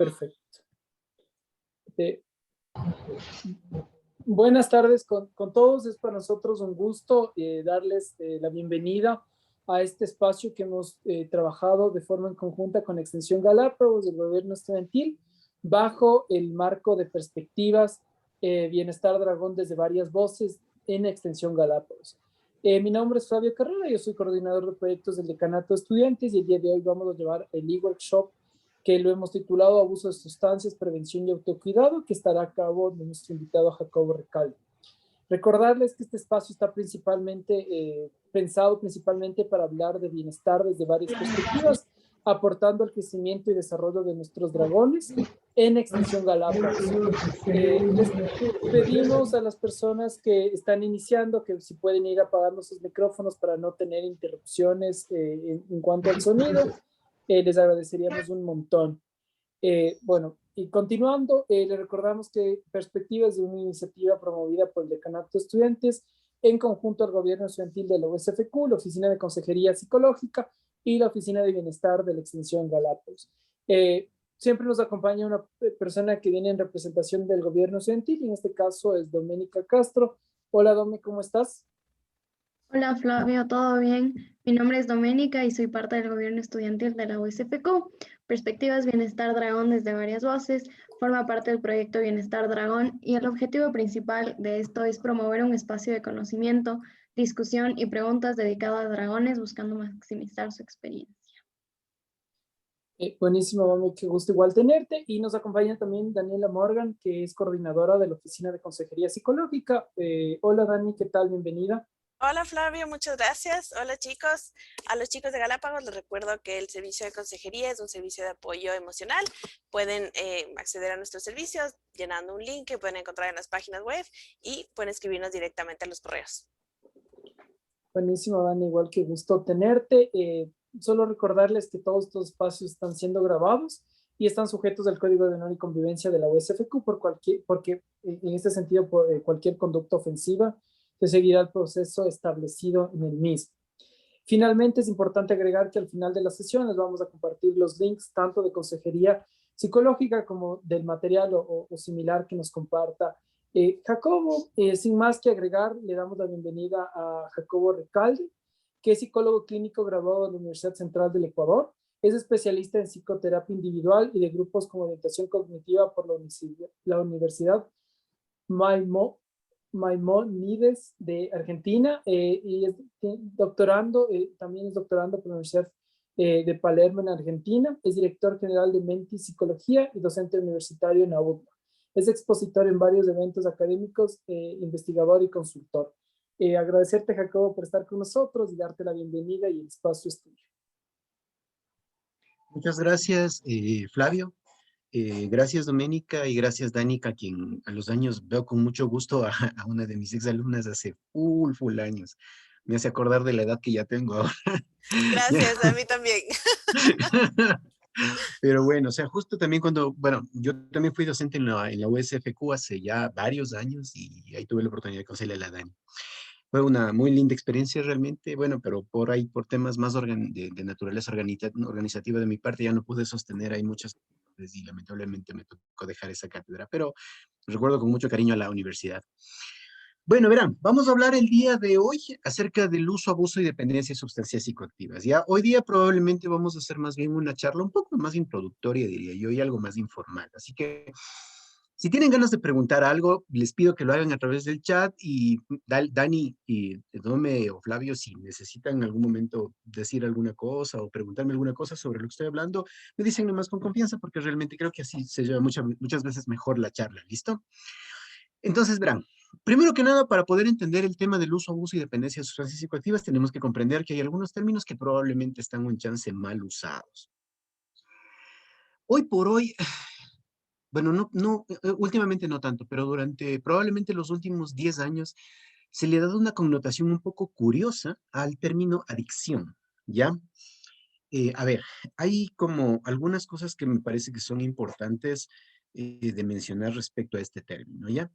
Perfecto. Buenas tardes con todos. Es para nosotros un gusto darles la bienvenida a este espacio que hemos trabajado de forma en conjunta con Extensión Galápagos del Gobierno Estudiantil bajo el marco de perspectivas Bienestar Dragón desde varias voces en Extensión Galápagos. Mi nombre es Flavio Carrera, yo soy coordinador de proyectos del Decanato de Estudiantes y el día de hoy vamos a llevar el e-workshop que lo hemos titulado Abuso de Sustancias, Prevención y Autocuidado, que estará a cabo de nuestro invitado Jacobo Recalde. Recordarles que este espacio está pensado principalmente para hablar de bienestar desde varias perspectivas, aportando al crecimiento y desarrollo de nuestros dragones en Extensión Galápagos. Les pedimos a las personas que están iniciando que si pueden ir apagando sus micrófonos para no tener interrupciones en cuanto al sonido, les agradeceríamos un montón. Bueno, y continuando, le recordamos que Perspectivas de una iniciativa promovida por el Decanato de Estudiantes en conjunto al Gobierno Estudiantil de la USFQ, la Oficina de Consejería Psicológica y la Oficina de Bienestar de la Extensión Galápagos. Siempre nos acompaña una persona que viene en representación del Gobierno Estudiantil, y en este caso es Doménica Castro. Hola, Domi, ¿cómo estás? Hola Flavio, ¿todo bien? Mi nombre es Doménica y soy parte del gobierno estudiantil de la USFQ. Perspectivas Bienestar Dragón desde varias voces, forma parte del proyecto Bienestar Dragón y el objetivo principal de esto es promover un espacio de conocimiento, discusión y preguntas dedicado a dragones buscando maximizar su experiencia. Buenísimo, Domi, qué gusto igual tenerte. Y nos acompaña también Daniela Morgan, que es coordinadora de la Oficina de Consejería Psicológica. Hola Dani, ¿qué tal? Bienvenida. Hola Flavio, muchas gracias. Hola chicos. A los chicos de Galápagos les recuerdo que el servicio de consejería es un servicio de apoyo emocional. Pueden acceder a nuestros servicios llenando un link que pueden encontrar en las páginas web y pueden escribirnos directamente a los correos. Buenísimo, Dani, igual que gusto tenerte. Solo recordarles que todos estos espacios están siendo grabados y están sujetos al Código de Honor y Convivencia de la USFQ porque en este sentido cualquier conducta ofensiva se seguirá el proceso establecido en el mismo. Finalmente, es importante agregar que al final de la sesión les vamos a compartir los links tanto de consejería psicológica como del material o similar que nos comparta Jacobo. Sin más que agregar, le damos la bienvenida a Jacobo Recalde, que es psicólogo clínico graduado de la Universidad Central del Ecuador. Es especialista en psicoterapia individual y de grupos con orientación cognitiva por la Universidad Maimónides de Argentina, y es doctorando, también es doctorando por la Universidad de Palermo en Argentina. Es director general de Mentis Psicología y docente universitario en la UBA. Es expositor en varios eventos académicos, investigador y consultor. Agradecerte, Jacobo, por estar con nosotros y darte la bienvenida, y el espacio es tuyo. Muchas gracias, Flavio. Gracias, Doménica, y gracias, Danica, a quien a los años veo con mucho gusto a una de mis exalumnas hace full años. Me hace acordar de la edad que ya tengo ahora. Gracias, a mí también. Pero bueno, o sea, justo también bueno, yo también fui docente en la USFQ hace ya varios años y ahí tuve la oportunidad de conocerle a la Dani. Fue una muy linda experiencia realmente, bueno, pero por ahí, por temas más de naturaleza organizativa de mi parte, ya no pude sostener ahí muchas cosas y lamentablemente me tocó dejar esa cátedra, pero recuerdo con mucho cariño a la universidad. Bueno, verán, vamos a hablar el día de hoy acerca del uso, abuso y dependencia de sustancias psicoactivas. Ya hoy día probablemente vamos a hacer más bien una charla un poco más introductoria, diría yo, y algo más informal. Así que si tienen ganas de preguntar algo, les pido que lo hagan a través del chat, y Dani y Dome o Flavio, si necesitan en algún momento decir alguna cosa o preguntarme alguna cosa sobre lo que estoy hablando, me dicen nomás con confianza, porque realmente creo que así se lleva muchas veces mejor la charla. ¿Listo? Entonces, verán, primero que nada, para poder entender el tema del uso, abuso y dependencia de sustancias psicoactivas, tenemos que comprender que hay algunos términos que probablemente están un chance mal usados. Hoy por hoy, bueno, últimamente no tanto, pero durante probablemente los últimos 10 años se le ha dado una connotación un poco curiosa al término adicción, ¿ya? A ver, hay como algunas cosas que me parece que son importantes de mencionar respecto a este término, ¿ya?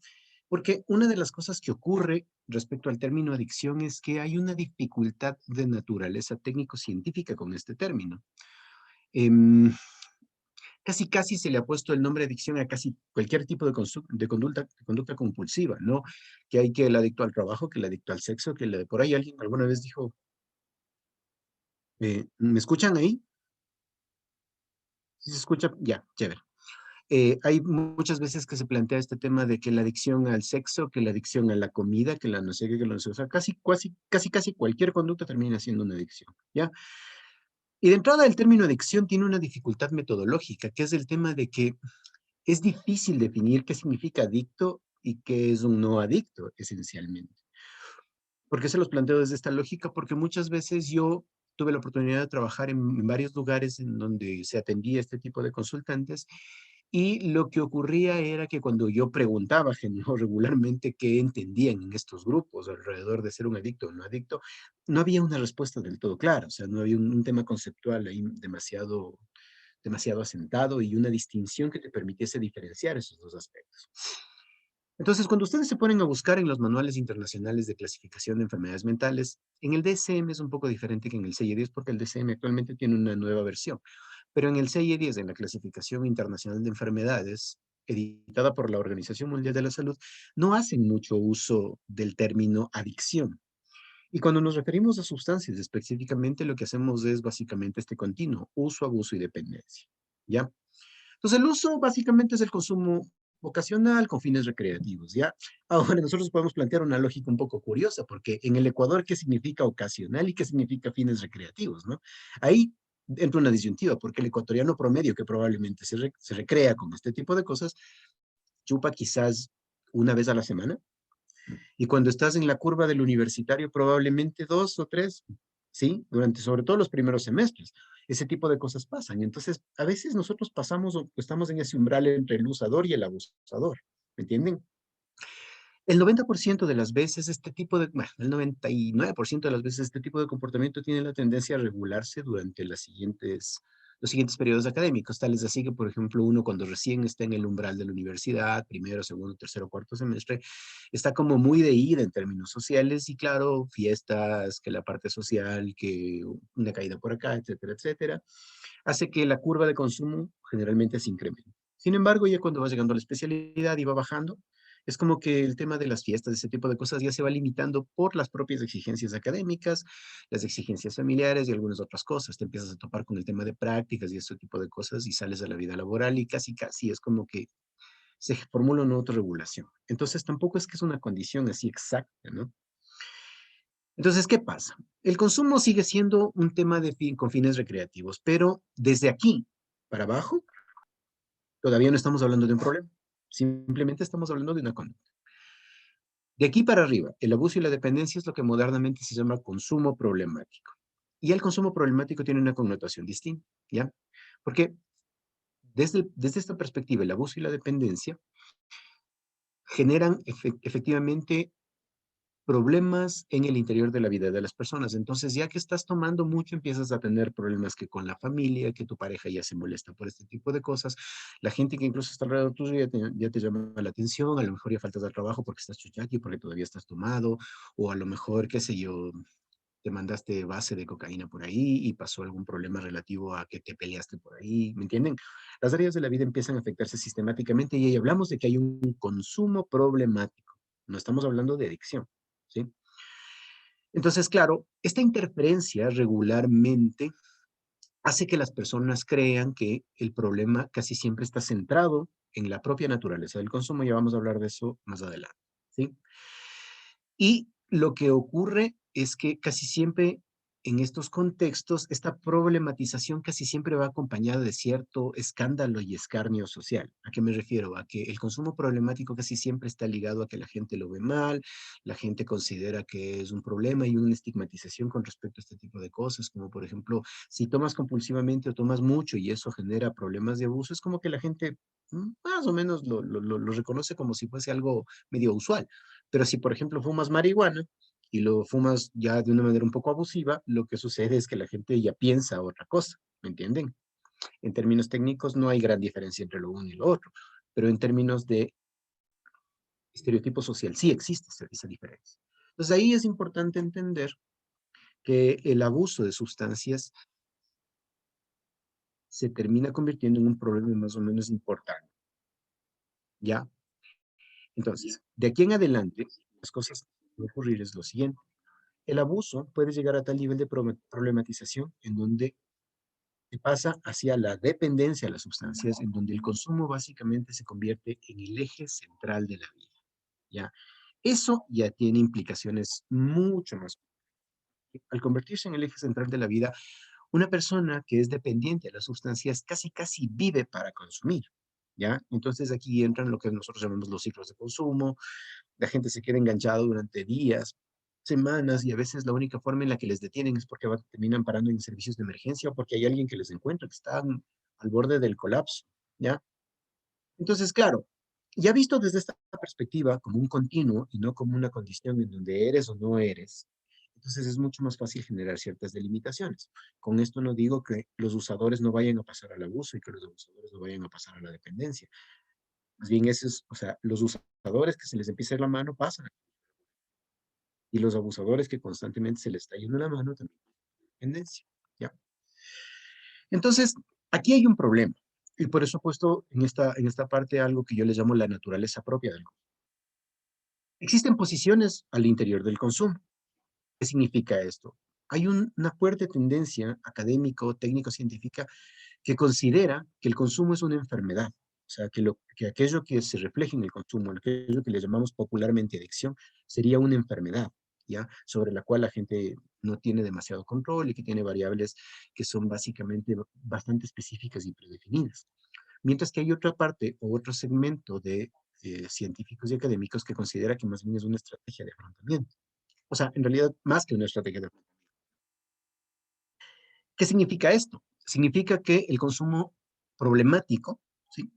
Porque una de las cosas que ocurre respecto al término adicción es que hay una dificultad de naturaleza técnico-científica con este término. casi se le ha puesto el nombre de adicción a casi cualquier tipo de conducta compulsiva, ¿no? Que hay que el adicto al trabajo, que el adicto al sexo, por ahí alguien alguna vez dijo, ¿me escuchan ahí? ¿Sí se escucha? Ya, chévere. Hay muchas veces que se plantea este tema de que la adicción al sexo, que la adicción a la comida, que la no sé qué, que la no sé, o sea, casi cualquier conducta termina siendo una adicción, ¿ya? Y de entrada el término adicción tiene una dificultad metodológica, que es el tema de que es difícil definir qué significa adicto y qué es un no adicto, esencialmente. ¿Por qué se los planteo desde esta lógica? Porque muchas veces yo tuve la oportunidad de trabajar en varios lugares en donde se atendía este tipo de consultantes y lo que ocurría era que cuando yo preguntaba regularmente qué entendían en estos grupos alrededor de ser un adicto o no adicto, no había una respuesta del todo clara, o sea, no había un tema conceptual ahí demasiado asentado y una distinción que te permitiese diferenciar esos dos aspectos. Entonces, cuando ustedes se ponen a buscar en los manuales internacionales de clasificación de enfermedades mentales, en el DSM es un poco diferente que en el CIE-10 porque el DSM actualmente tiene una nueva versión. Pero en el CIE-10, en la clasificación internacional de enfermedades, editada por la Organización Mundial de la Salud, no hacen mucho uso del término adicción. Y cuando nos referimos a sustancias específicamente, lo que hacemos es básicamente este continuo, uso, abuso y dependencia. ¿Ya? Entonces, el uso básicamente es el consumo ocasional con fines recreativos, ¿ya? Ahora, nosotros podemos plantear una lógica un poco curiosa, porque en el Ecuador, ¿qué significa ocasional y qué significa fines recreativos, no? Ahí entra una disyuntiva, porque el ecuatoriano promedio, que probablemente se recrea con este tipo de cosas, chupa quizás una vez a la semana, y cuando estás en la curva del universitario, probablemente 2 o 3, ¿sí? Durante sobre todo los primeros semestres. Ese tipo de cosas pasan. Entonces, a veces nosotros pasamos o estamos en ese umbral entre el usador y el abusador. ¿Me entienden? El 90% de las veces bueno, el 99% de las veces este tipo de comportamiento tiene la tendencia a regularse durante los siguientes periodos académicos, tales así que, por ejemplo, uno cuando recién está en el umbral de la universidad, primero, segundo, tercero, cuarto semestre, está como muy de ida en términos sociales y claro, fiestas, que la parte social, que una caída por acá, etcétera, etcétera, hace que la curva de consumo generalmente se incremente. Sin embargo, ya cuando va llegando a la especialidad y va bajando, es como que el tema de las fiestas, ese tipo de cosas, ya se va limitando por las propias exigencias académicas, las exigencias familiares y algunas otras cosas. Te empiezas a topar con el tema de prácticas y ese tipo de cosas y sales a la vida laboral y casi es como que se formula una autorregulación. Entonces tampoco es que es una condición así exacta, ¿no? Entonces, ¿qué pasa? El consumo sigue siendo un tema con fines recreativos, pero desde aquí para abajo todavía no estamos hablando de un problema. Simplemente estamos hablando de una conducta. De aquí para arriba, el abuso y la dependencia es lo que modernamente se llama consumo problemático. Y el consumo problemático tiene una connotación distinta, ¿ya? Porque desde esta perspectiva, el abuso y la dependencia generan efectivamente problemas en el interior de la vida de las personas. Entonces, ya que estás tomando mucho, empiezas a tener problemas que con la familia, que tu pareja ya se molesta por este tipo de cosas, la gente que incluso está alrededor tuyo ya te llama la atención, a lo mejor ya faltas al trabajo porque estás chuchaqui, porque todavía estás tomado, o a lo mejor, qué sé yo, te mandaste base de cocaína por ahí y pasó algún problema relativo a que te peleaste por ahí, ¿me entienden? Las áreas de la vida empiezan a afectarse sistemáticamente y ahí hablamos de que hay un consumo problemático. No estamos hablando de adicción, ¿sí? Entonces, claro, esta interferencia regularmente hace que las personas crean que el problema casi siempre está centrado en la propia naturaleza del consumo. Ya vamos a hablar de eso más adelante, ¿sí? Y lo que ocurre es que casi siempre en estos contextos, esta problematización casi siempre va acompañada de cierto escándalo y escarnio social. ¿A qué me refiero? A que el consumo problemático casi siempre está ligado a que la gente lo ve mal, la gente considera que es un problema y una estigmatización con respecto a este tipo de cosas, como por ejemplo, si tomas compulsivamente o tomas mucho y eso genera problemas de abuso, es como que la gente más o menos lo reconoce como si fuese algo medio usual. Pero si, por ejemplo, fumas marihuana y lo fumas ya de una manera un poco abusiva, lo que sucede es que la gente ya piensa otra cosa, ¿me entienden? En términos técnicos no hay gran diferencia entre lo uno y lo otro, pero en términos de estereotipo social sí existe esa diferencia. Entonces ahí es importante entender que el abuso de sustancias se termina convirtiendo en un problema más o menos importante, ¿ya? Entonces, de aquí en adelante, las cosas que pueden ocurrir es lo siguiente. El abuso puede llegar a tal nivel de problematización en donde se pasa hacia la dependencia a las sustancias, en donde el consumo básicamente se convierte en el eje central de la vida, ¿ya? Eso ya tiene implicaciones mucho más. Al convertirse en el eje central de la vida, una persona que es dependiente de las sustancias casi casi vive para consumir, ¿ya? Entonces aquí entran lo que nosotros llamamos los ciclos de consumo, la gente se queda enganchada durante días, semanas, y a veces la única forma en la que les detienen es porque terminan parando en servicios de emergencia o porque hay alguien que les encuentra que está al borde del colapso, ¿ya? Entonces, claro, ya visto desde esta perspectiva como un continuo y no como una condición en donde eres o no eres, entonces es mucho más fácil generar ciertas delimitaciones. Con esto no digo que los usadores no vayan a pasar al abuso y que los abusadores no vayan a pasar a la dependencia. Más bien, eso es, o sea, los usadores que se les empieza a ir la mano pasan. Y los abusadores que constantemente se les está yendo la mano también tienen dependencia, ¿ya? Entonces, aquí hay un problema. Y por eso he puesto en esta parte algo que yo le llamo la naturaleza propia del consumo. Existen posiciones al interior del consumo. ¿Qué significa esto? Hay una fuerte tendencia académico, técnico-científica que considera que el consumo es una enfermedad. O sea, que aquello que se refleja en el consumo, aquello que le llamamos popularmente adicción, sería una enfermedad, ¿ya? Sobre la cual la gente no tiene demasiado control y que tiene variables que son básicamente bastante específicas y predefinidas. Mientras que hay otra parte o otro segmento de científicos y académicos que considera que más bien es una estrategia de afrontamiento. O sea, en realidad, más que una estrategia de afrontamiento. ¿Qué significa esto? Significa que el consumo problemático, ¿sí?,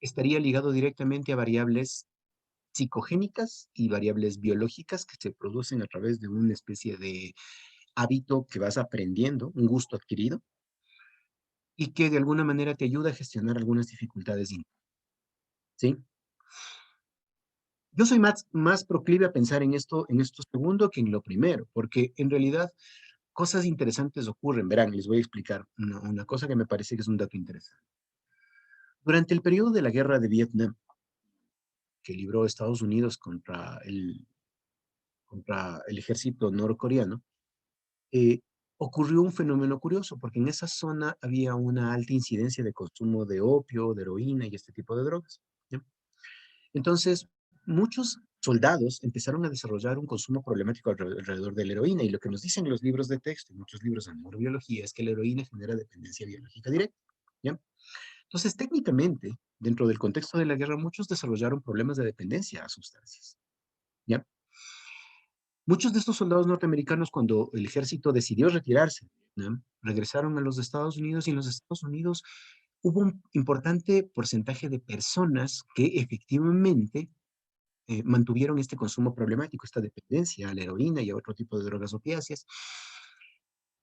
estaría ligado directamente a variables psicogénicas y variables biológicas que se producen a través de una especie de hábito que vas aprendiendo, un gusto adquirido, y que de alguna manera te ayuda a gestionar algunas dificultades, ¿sí? Yo soy más proclive a pensar en esto segundo que en lo primero, porque en realidad cosas interesantes ocurren. Verán, les voy a explicar una cosa que me parece que es un dato interesante. Durante el periodo de la guerra de Vietnam, que libró Estados Unidos contra el ejército norcoreano, eh, ocurrió un fenómeno curioso, porque en esa zona había una alta incidencia de consumo de opio, de heroína y este tipo de drogas, ¿ya? Entonces, muchos soldados empezaron a desarrollar un consumo problemático alrededor de la heroína, y lo que nos dicen los libros de texto y muchos libros de neurobiología es que la heroína genera dependencia biológica directa, ¿ya? Entonces, técnicamente, dentro del contexto de la guerra, muchos desarrollaron problemas de dependencia a sustancias, ¿ya? Muchos de estos soldados norteamericanos, cuando el ejército decidió retirarse, ¿no?, regresaron a los Estados Unidos, y en los Estados Unidos hubo un importante porcentaje de personas que efectivamente mantuvieron este consumo problemático, esta dependencia a la heroína y a otro tipo de drogas opiáceas,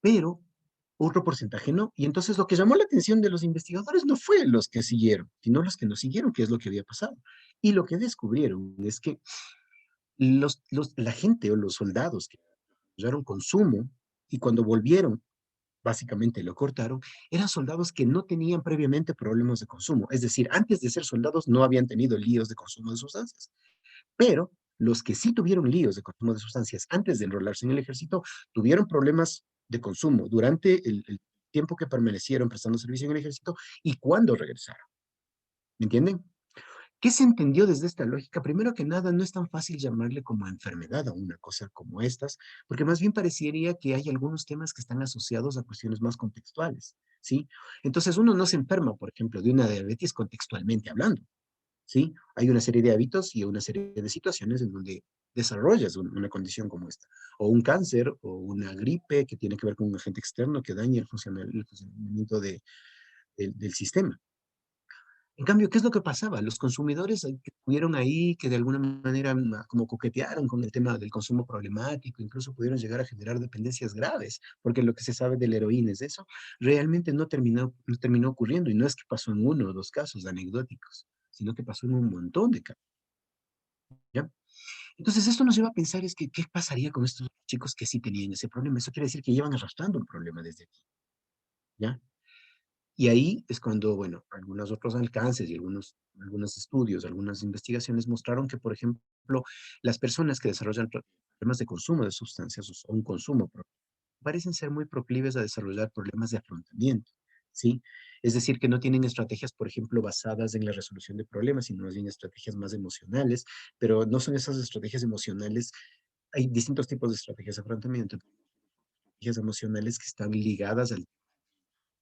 pero otro porcentaje no. Y entonces lo que llamó la atención de los investigadores no fue los que siguieron, sino los que no siguieron, qué es lo que había pasado. Y lo que descubrieron es que la gente o los soldados que desarrollaron consumo y cuando volvieron, básicamente lo cortaron, eran soldados que no tenían previamente problemas de consumo. Es decir, antes de ser soldados no habían tenido líos de consumo de sustancias. Pero los que sí tuvieron líos de consumo de sustancias antes de enrolarse en el ejército, tuvieron problemas de consumo durante el tiempo que permanecieron prestando servicio en el ejército y cuando regresaron. ¿Me entienden? ¿Qué se entendió desde esta lógica? Primero que nada, no es tan fácil llamarle como enfermedad a una cosa como estas, porque más bien parecería que hay algunos temas que están asociados a cuestiones más contextuales, ¿sí? Entonces uno no se enferma, por ejemplo, de una diabetes contextualmente hablando, ¿sí? Hay una serie de hábitos y una serie de situaciones en donde desarrollas una condición como esta, o un cáncer, o una gripe que tiene que ver con un agente externo que daña el funcionamiento del sistema. En cambio, ¿qué es lo que pasaba? Los consumidores que estuvieron ahí, que de alguna manera como coquetearon con el tema del consumo problemático, incluso pudieron llegar a generar dependencias graves, porque lo que se sabe de la heroína es eso, realmente no terminó ocurriendo, y no es que pasó en uno o dos casos anecdóticos, sino que pasó en un montón de casos, ¿ya? Entonces, esto nos lleva a pensar es que, ¿qué pasaría con estos chicos que sí tenían ese problema? Eso quiere decir que llevan arrastrando un problema desde aquí, ¿ya? Y ahí es cuando, bueno, algunos otros alcances y algunos estudios, algunas investigaciones mostraron que, por ejemplo, las personas que desarrollan problemas de consumo de sustancias o un consumo parecen ser muy proclives a desarrollar problemas de afrontamiento, ¿sí? Es decir, que no tienen estrategias, por ejemplo, basadas en la resolución de problemas, sino más bien estrategias más emocionales, pero no son esas estrategias emocionales. Hay distintos tipos de estrategias de afrontamiento, estrategias emocionales que están ligadas al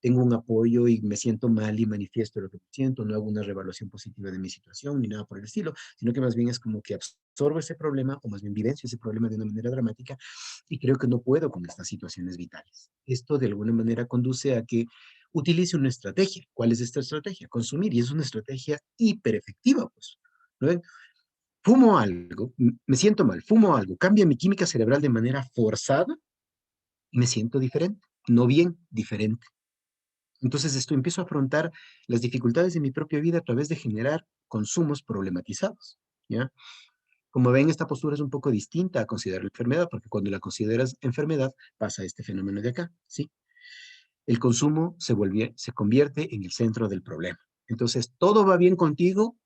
tengo un apoyo y me siento mal y manifiesto lo que siento, no hago una reevaluación positiva de mi situación ni nada por el estilo, sino que más bien es como que absorbo ese problema o más bien vivencio ese problema de una manera dramática y creo que no puedo con estas situaciones vitales. Esto de alguna manera conduce a que utilice una estrategia. ¿Cuál es esta estrategia? Consumir, y es una estrategia hiper efectiva, pues. ¿No ven? Fumo algo, me siento mal, fumo algo, cambia mi química cerebral de manera forzada y me siento diferente, no bien, diferente. Entonces esto empiezo a afrontar las dificultades de mi propia vida a través de generar consumos problematizados, ¿ya? Como ven, esta postura es un poco distinta a considerar la enfermedad, porque cuando la consideras enfermedad pasa este fenómeno de acá, ¿sí? El consumo se convierte en el centro del problema. Entonces, todo va bien contigo,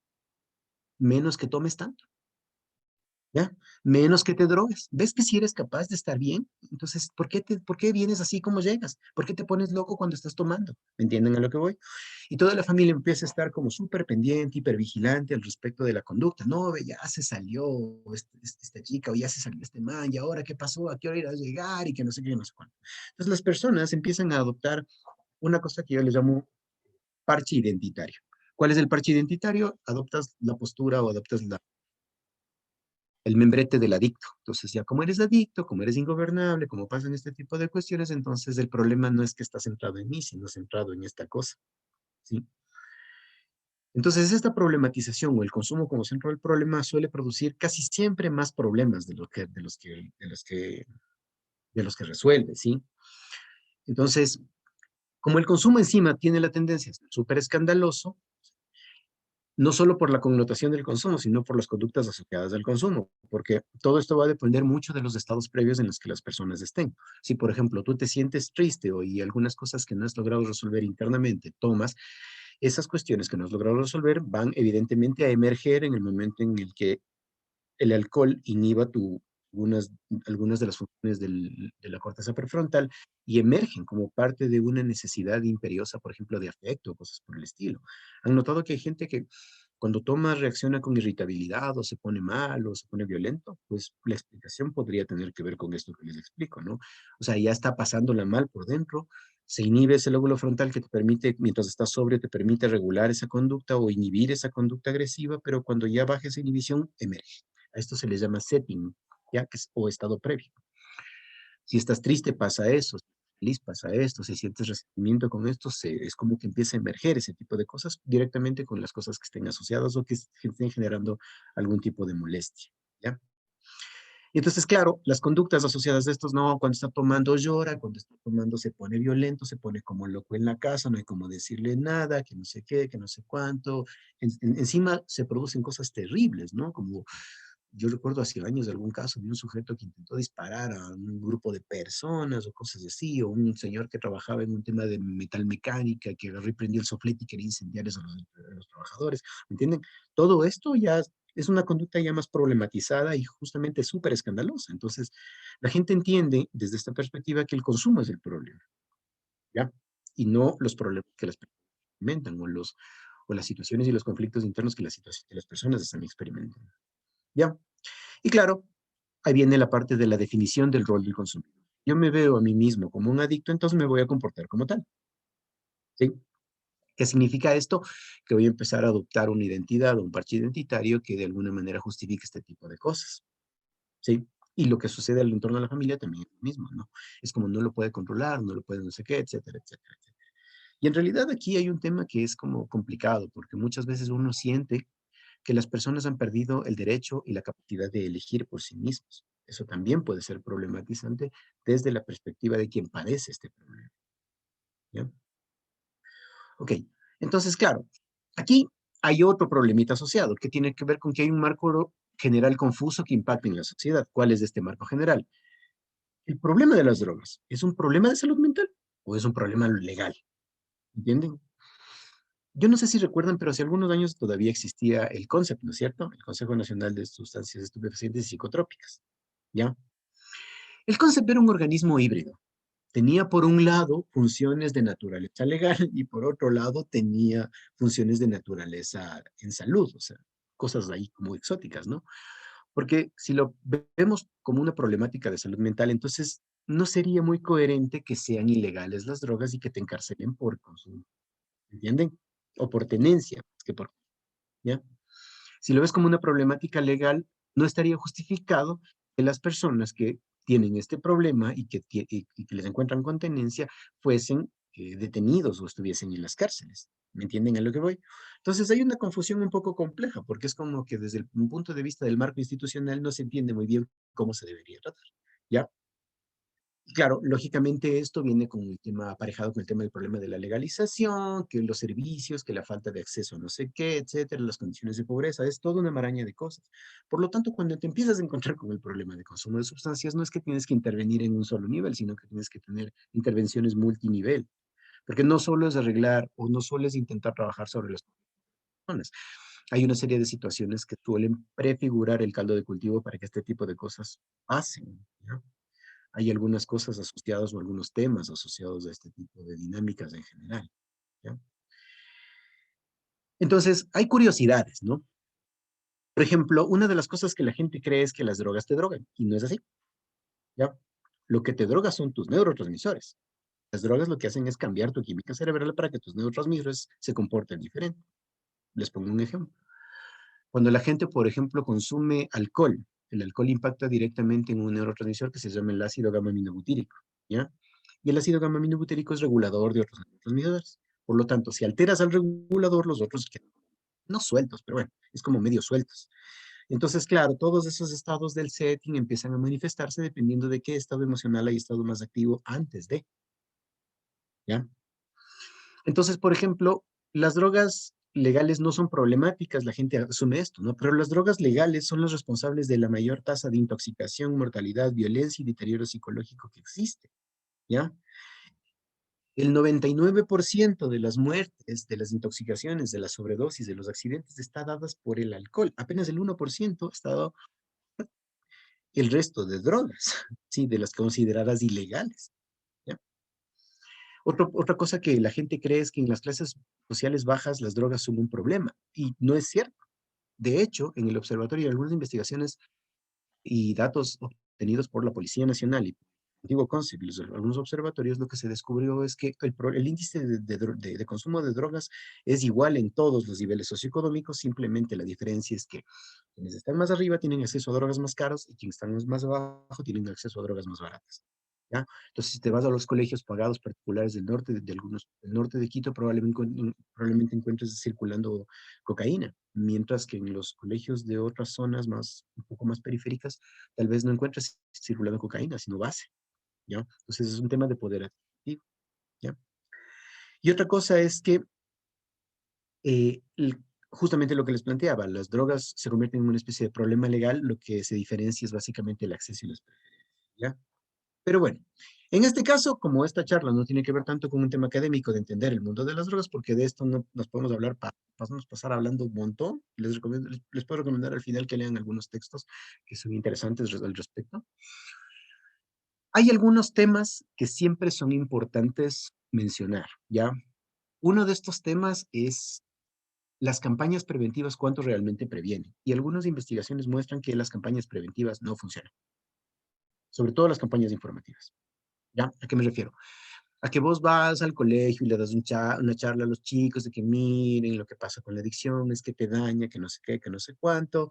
menos que tomes tanto. ¿Ya? Menos que te drogues. ¿Ves que si eres capaz de estar bien? Entonces, ¿por qué vienes así como llegas? ¿Por qué te pones loco cuando estás tomando? ¿Me entienden a lo que voy? Y toda la familia empieza a estar como súper pendiente, hipervigilante al respecto de la conducta. No, ve, ya se salió esta chica o ya se salió este man y ahora qué pasó, a qué hora irá a llegar y que no sé qué, no sé cuánto. Entonces las personas empiezan a adoptar una cosa que yo le llamo parche identitario. ¿Cuál es el parche identitario? Adoptas la postura o adoptas el membrete del adicto. Entonces, ya como eres adicto, como eres ingobernable, como pasan este tipo de cuestiones, entonces el problema no es que está centrado en mí, sino centrado en esta cosa, ¿sí? Entonces, esta problematización o el consumo como centro del problema suele producir casi siempre más problemas de los que resuelve, ¿sí? Entonces, como el consumo encima tiene la tendencia a ser súper escandaloso, no solo por la connotación del consumo, sino por las conductas asociadas al consumo, porque todo esto va a depender mucho de los estados previos en los que las personas estén. Si, por ejemplo, tú te sientes triste o y algunas cosas que no has logrado resolver internamente, tomas, esas cuestiones que no has logrado resolver van evidentemente a emerger en el momento en el que el alcohol inhiba algunas, algunas de las funciones de la corteza prefrontal y emergen como parte de una necesidad imperiosa, por ejemplo, de afecto, cosas por el estilo. Han notado que hay gente que cuando toma reacciona con irritabilidad o se pone mal o se pone violento, pues la explicación podría tener que ver con esto que les explico, ¿no? O sea, ya está pasándola mal por dentro, se inhibe ese lóbulo frontal que te permite, mientras estás sobrio, te permite regular esa conducta o inhibir esa conducta agresiva, pero cuando ya baja esa inhibición, emerge. A esto se le llama setting, ¿ya? O estado previo. Si estás triste, pasa eso. Si estás feliz, pasa esto. Si sientes resentimiento con esto, es como que empieza a emerger ese tipo de cosas directamente con las cosas que estén asociadas o que estén generando algún tipo de molestia, ¿ya? Y entonces, claro, las conductas asociadas a estos, no, cuando está tomando llora, cuando está tomando se pone violento, se pone como loco en la casa, no hay como decirle nada, que no sé qué, que no sé cuánto. Encima se producen cosas terribles, ¿no? Como yo recuerdo hace años de algún caso de un sujeto que intentó disparar a un grupo de personas o cosas así, o un señor que trabajaba en un tema de metalmecánica, que agarró y prendió el soflete y quería incendiar eso a los trabajadores. ¿Me entienden? Todo esto ya es una conducta ya más problematizada y justamente súper escandalosa. Entonces, la gente entiende desde esta perspectiva que el consumo es el problema, ¿ya? Y no los problemas que las personas experimentan o las situaciones y los conflictos internos que las personas están experimentando, ¿ya? Y claro, ahí viene la parte de la definición del rol del consumidor. Yo me veo a mí mismo como un adicto, entonces me voy a comportar como tal, ¿sí? ¿Qué significa esto? Que voy a empezar a adoptar una identidad o un parche identitario que de alguna manera justifique este tipo de cosas, ¿sí? Y lo que sucede al entorno de la familia también es lo mismo, ¿no? Es como no lo puede controlar, no lo puede no sé qué, etcétera, etcétera, etcétera. Y en realidad aquí hay un tema que es como complicado, porque muchas veces uno siente que las personas han perdido el derecho y la capacidad de elegir por sí mismos. Eso también puede ser problematizante desde la perspectiva de quien padece este problema, ¿ya? Ok, entonces, claro, aquí hay otro problemita asociado que tiene que ver con que hay un marco general confuso que impacta en la sociedad. ¿Cuál es este marco general? ¿El problema de las drogas es un problema de salud mental o es un problema legal? ¿entienden? Yo no sé si recuerdan, pero hace algunos años todavía existía el CONCEP, ¿no es cierto? El Consejo Nacional de Sustancias Estupefacientes y Psicotrópicas, ¿ya? El CONCEP era un organismo híbrido. Tenía por un lado funciones de naturaleza legal y por otro lado tenía funciones de naturaleza en salud, o sea, cosas ahí como exóticas, ¿no? Porque si lo vemos como una problemática de salud mental, entonces no sería muy coherente que sean ilegales las drogas y que te encarcelen por consumo, ¿entienden? O por tenencia, más que por, ¿ya? Si lo ves como una problemática legal, no estaría justificado que las personas que tienen este problema y que les encuentran con tenencia fuesen detenidos o estuviesen en las cárceles. ¿Me entienden a lo que voy? Entonces hay una confusión un poco compleja, porque es como que desde un punto de vista del marco institucional no se entiende muy bien cómo se debería tratar. ¿Ya? Claro, lógicamente esto viene con el tema aparejado con el tema del problema de la legalización, que los servicios, que la falta de acceso a no sé qué, etcétera, las condiciones de pobreza, es toda una maraña de cosas. Por lo tanto, cuando te empiezas a encontrar con el problema de consumo de sustancias, no es que tienes que intervenir en un solo nivel, sino que tienes que tener intervenciones multinivel, porque no solo es arreglar o no solo es intentar trabajar sobre las personas. Hay una serie de situaciones que suelen prefigurar el caldo de cultivo para que este tipo de cosas pasen, ¿no? Hay algunas cosas asociadas o algunos temas asociados a este tipo de dinámicas en general, ¿ya? Entonces, hay curiosidades, ¿no? Por ejemplo, una de las cosas que la gente cree es que las drogas te drogan, y no es así, ¿ya? Lo que te droga son tus neurotransmisores. Las drogas lo que hacen es cambiar tu química cerebral para que tus neurotransmisores se comporten diferente. Les pongo un ejemplo. Cuando la gente, por ejemplo, consume alcohol, el alcohol impacta directamente en un neurotransmisor que se llama el ácido gamma-aminobutírico, ¿ya? Y el ácido gamma-aminobutírico es regulador de otros neurotransmisores. Por lo tanto, si alteras al regulador, los otros quedan, no sueltos, pero bueno, es como medio sueltos. Entonces, claro, todos esos estados del setting empiezan a manifestarse dependiendo de qué estado emocional hay estado más activo antes de, ¿ya? Entonces, por ejemplo, las drogas legales no son problemáticas, la gente asume esto, ¿no? Pero las drogas legales son las responsables de la mayor tasa de intoxicación, mortalidad, violencia y deterioro psicológico que existe, ¿ya? El 99% de las muertes, de las intoxicaciones, de las sobredosis, de los accidentes, está dadas por el alcohol. Apenas el 1% está dado el resto de drogas, ¿sí? De las consideradas ilegales, ¿ya? Otra cosa que la gente cree es que en las clases sociales bajas las drogas son un problema, y no es cierto. De hecho, en el observatorio, algunas investigaciones y datos obtenidos por la Policía Nacional y antiguo CONCEP y algunos observatorios, lo que se descubrió es que el índice de consumo de drogas es igual en todos los niveles socioeconómicos, simplemente la diferencia es que quienes están más arriba tienen acceso a drogas más caras y quienes están más abajo tienen acceso a drogas más baratas, ¿ya? Entonces, si te vas a los colegios pagados particulares del norte, de algunos, del norte de Quito, probablemente encuentres circulando cocaína, mientras que en los colegios de otras zonas más, un poco más periféricas, tal vez no encuentres circulando cocaína, sino base, ¿ya? Entonces es un tema de poder adquisitivo, ¿ya? Y otra cosa es que eh, el- justamente lo que les planteaba, las drogas se convierten en una especie de problema legal, lo que se diferencia es básicamente el acceso y las preferencias, ¿ya? Pero bueno, en este caso, como esta charla no tiene que ver tanto con un tema académico de entender el mundo de las drogas, porque de esto no nos podemos hablar, podemos pasar hablando un montón, les puedo recomendar al final que lean algunos textos que son interesantes al respecto. Hay algunos temas que siempre son importantes mencionar, ¿ya? Uno de estos temas es las campañas preventivas, cuánto realmente previenen. Y algunas investigaciones muestran que las campañas preventivas no funcionan, sobre todo las campañas informativas, ¿ya? ¿A qué me refiero? A que vos vas al colegio y le das una charla a los chicos de que miren lo que pasa con la adicción, es que te daña, que no sé qué, que no sé cuánto,